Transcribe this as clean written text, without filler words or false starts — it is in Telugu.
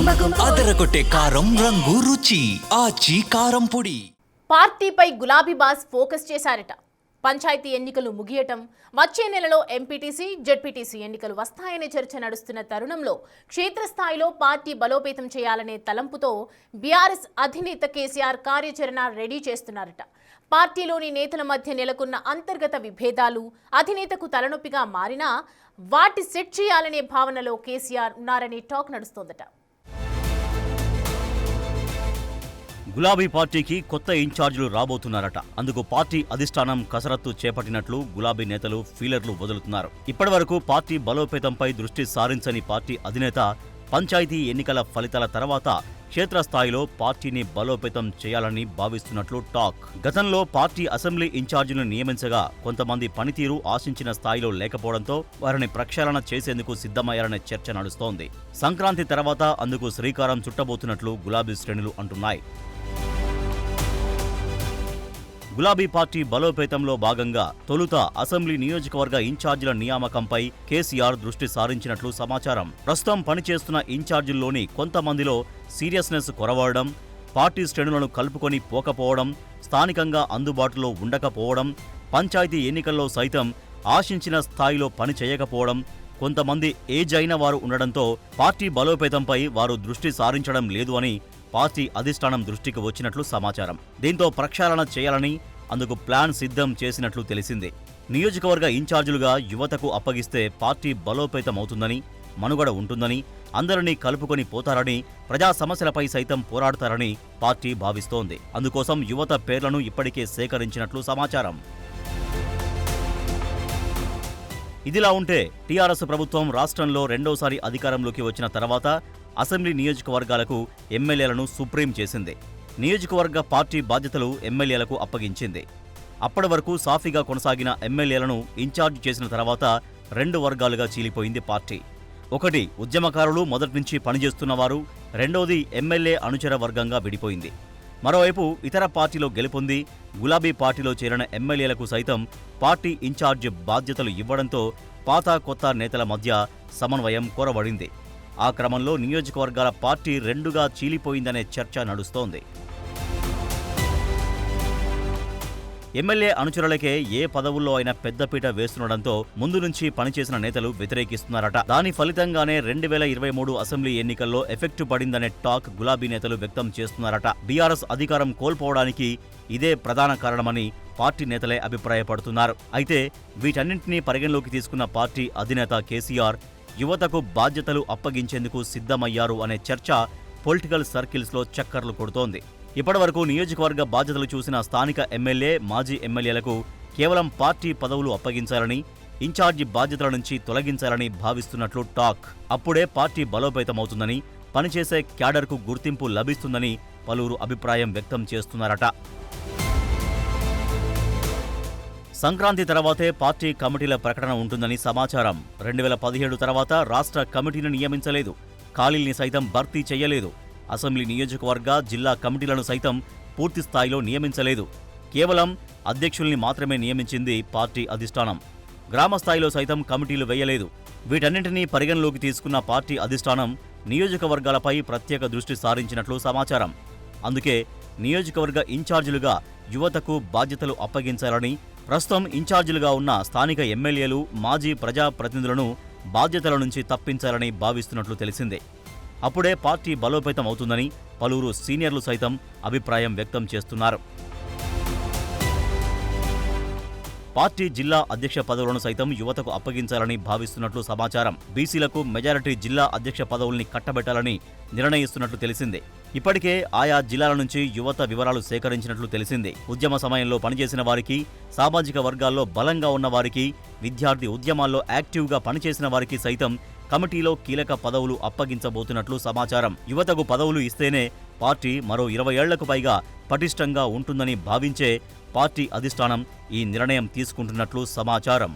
అదరగొట్టే కారం రంగు రుచి ఆచి కారం పొడి. పార్టీపై గులాబీ బాస్ ఫోకస్ చేశారట. పంచాయతీ ఎన్నికలు ముగియటం, వచ్చే నెలలో ఎంపీటీసీ, జెడ్పీటీసీ ఎన్నికలు వస్తాయనే చర్చ నడుస్తున్న తరుణంలో క్షేత్రస్థాయిలో పార్టీ బలోపేతం చేయాలనే తలంపుతో బీఆర్ఎస్ అధినేత కేసీఆర్ కార్యాచరణ రెడీ చేస్తున్నారట. పార్టీలోని నేతల మధ్య నెలకొన్న అంతర్గత విభేదాలు అధినేతకు తలనొప్పిగా మారినా వాటి సెట్ చేయాలనే భావనలో కేసీఆర్ ఉన్నారనే టాక్ నడుస్తోందట. గులాబీ పార్టీకి కొత్త ఇన్ఛార్జీలు రాబోతున్నారట. అందుకు పార్టీ అధిష్టానం కసరత్తు చేపట్టినట్లు గులాబీ నేతలు ఫీలర్లు వదులుతున్నారు. ఇప్పటివరకు పార్టీ బలోపేతంపై దృష్టి సారించని పార్టీ అధినేత పంచాయతీ ఎన్నికల ఫలితాల తర్వాత క్షేత్రస్థాయిలో పార్టీని బలోపేతం చేయాలని భావిస్తున్నట్లు టాక్. గతంలో పార్టీ అసెంబ్లీ ఇన్ఛార్జీలను నియమించగా కొంతమంది పనితీరు ఆశించిన స్థాయిలో లేకపోవడంతో వారిని ప్రక్షాళన చేసేందుకు సిద్ధమయ్యారనే చర్చ నడుస్తోంది. సంక్రాంతి తర్వాత అందుకు శ్రీకారం చుట్టబోతున్నట్లు గులాబీ శ్రేణులు అంటున్నాయి. గులాబీ పార్టీ బలోపేతంలో భాగంగా తొలుత అసెంబ్లీ నియోజకవర్గ ఇన్ఛార్జీల నియామకంపై కేసీఆర్ దృష్టి సారించినట్లు సమాచారం. ప్రస్తుతం పనిచేస్తున్న ఇన్ఛార్జీల్లోని కొంతమందిలో సీరియస్నెస్ కొరవడం, పార్టీ శ్రేణులను కలుపుకొని పోకపోవడం, స్థానికంగా అందుబాటులో ఉండకపోవడం, పంచాయతీ ఎన్నికల్లో సైతం ఆశించిన స్థాయిలో పని చేయకపోవడం, కొంతమంది ఏజ్ అయిన వారు ఉండడంతో పార్టీ బలోపేతంపై వారు దృష్టి సారించడం లేదు అని పార్టీ అధిష్టానం దృష్టికి వచ్చినట్లు సమాచారం. దీంతో ప్రక్షాళన చేయాలని అందుకు ప్లాన్ సిద్ధం చేసినట్లు తెలిసింది. నియోజకవర్గ ఇన్ఛార్జీలుగా యువతకు అప్పగిస్తే పార్టీ బలోపేతమవుతుందని, మనుగడ ఉంటుందని, అందరినీ కలుపుకొని పోతారని, ప్రజా సమస్యలపై సైతం పోరాడతారని పార్టీ భావిస్తోంది. అందుకోసం యువత పేర్లను ఇప్పటికే సేకరించినట్లు సమాచారం. ఇదిలా ఉంటే టీఆర్ఎస్ ప్రభుత్వం రాష్ట్రంలో రెండోసారి అధికారంలోకి వచ్చిన తర్వాత అసెంబ్లీ నియోజకవర్గాలకు ఎమ్మెల్యేలను సుప్రీం చేసింది. నియోజకవర్గ పార్టీ బాధ్యతలు ఎమ్మెల్యేలకు అప్పగించింది. అప్పటి వరకు సాఫీగా కొనసాగిన ఎమ్మెల్యేలను ఇన్ఛార్జ్ చేసిన తర్వాత రెండు వర్గాలుగా చీలిపోయింది పార్టీ. ఒకటి ఉద్యమకారులు, మొదటి నుంచి పనిచేస్తున్నవారు, రెండోది ఎమ్మెల్యే అనుచర వర్గంగా విడిపోయింది. మరోవైపు ఇతర పార్టీలో గెలుపొంది గులాబీ పార్టీలో చేరిన ఎమ్మెల్యేలకు సైతం పార్టీ ఇన్ఛార్జ్ బాధ్యతలు ఇవ్వడంతో పాత కొత్త నేతల మధ్య సమన్వయం కొరవడింది. ఆ క్రమంలో నియోజకవర్గాల పార్టీ రెండుగా చీలిపోయిందనే చర్చ నడుస్తోంది. ఎమ్మెల్యే అనుచరులకే ఏ పదవుల్లో అయినా పెద్దపీట వేస్తుండడంతో ముందు నుంచి పనిచేసిన నేతలు వ్యతిరేకిస్తున్నారట. దాని ఫలితంగానే 2023 అసెంబ్లీ ఎన్నికల్లో ఎఫెక్టు పడిందనే టాక్ గులాబీ నేతలు వ్యక్తం చేస్తున్నారట. బీఆర్ఎస్ అధికారం కోల్పోవడానికి ఇదే ప్రధాన కారణమని పార్టీ నేతలే అభిప్రాయపడుతున్నారు. అయితే వీటన్నింటినీ పరిగణలోకి తీసుకున్న పార్టీ అధినేత కేసీఆర్ యువతకు బాధ్యతలు అప్పగించేందుకు సిద్ధమయ్యారు అనే చర్చ పొలిటికల్ సర్కిల్స్లో చక్కర్లు కొడుతోంది. ఇప్పటివరకు నియోజకవర్గ బాధ్యతలు చూసిన స్థానిక ఎమ్మెల్యే, మాజీ ఎమ్మెల్యేలకు కేవలం పార్టీ పదవులు అప్పగించాలని, ఇన్ఛార్జి బాధ్యతల నుంచి తొలగించాలని భావిస్తున్నట్లు టాక్. అప్పుడే పార్టీ బలోపేతమవుతుందని, పనిచేసే క్యాడర్కు గుర్తింపు లభిస్తుందని పలువురు అభిప్రాయం వ్యక్తం చేస్తున్నారట. సంక్రాంతి తర్వాతే పార్టీ కమిటీల ప్రకటన ఉంటుందని సమాచారం. 2017 తర్వాత రాష్ట్ర కమిటీని నియమించలేదు, ఖాళీల్ని సైతం భర్తీ చేయలేదు. అసెంబ్లీ నియోజకవర్గ, జిల్లా కమిటీలను సైతం పూర్తి స్థాయిలో నియమించలేదు. కేవలం అధ్యక్షుల్ని మాత్రమే నియమించింది పార్టీ అధిష్టానం. గ్రామ స్థాయిలో సైతం కమిటీలు వేయలేదు. వీటన్నింటినీ పరిగణలోకి తీసుకున్న పార్టీ అధిష్టానం నియోజకవర్గాలపై ప్రత్యేక దృష్టి సారించినట్లు సమాచారం. అందుకే నియోజకవర్గ ఇన్ఛార్జీలుగా యువతకు బాధ్యతలు అప్పగించాలని, ప్రస్తుతం ఇన్ఛార్జీలుగా ఉన్న స్థానిక ఎమ్మెల్యేలు, మాజీ ప్రజాప్రతినిధులను బాధ్యతల నుంచి తప్పించాలని భావిస్తున్నట్లు తెలిసిందే. అప్పుడే పార్టీ బలోపేతం అవుతుందని పలువురు సీనియర్లు సైతం అభిప్రాయం వ్యక్తం చేస్తున్నారు. పార్టీ జిల్లా అధ్యక్ష పదవులను సైతం యువతకు అప్పగించాలని భావిస్తున్నట్లు సమాచారం. బీసీలకు మెజారిటీ జిల్లా అధ్యక్ష పదవుల్ని కట్టబెట్టాలని నిర్ణయిస్తున్నట్లు తెలిసిందే. ఇప్పటికే ఆయా జిల్లాల నుంచి యువత వివరాలు సేకరించినట్లు తెలిసింది. ఉద్యమ సమయంలో పనిచేసిన వారికి, సామాజిక వర్గాల్లో బలంగా ఉన్న వారికి, విద్యార్థి ఉద్యమాల్లో యాక్టివ్గా పనిచేసిన వారికి సైతం కమిటీలో కీలక పదవులు అప్పగించబోతున్నట్లు సమాచారం. యువతకు పదవులు ఇస్తేనే పార్టీ మరో 20 ఏళ్లకు పైగా పటిష్టంగా ఉంటుందని భావించే పార్టీ అధిష్టానం ఈ నిర్ణయం తీసుకుంటున్నట్లు సమాచారం.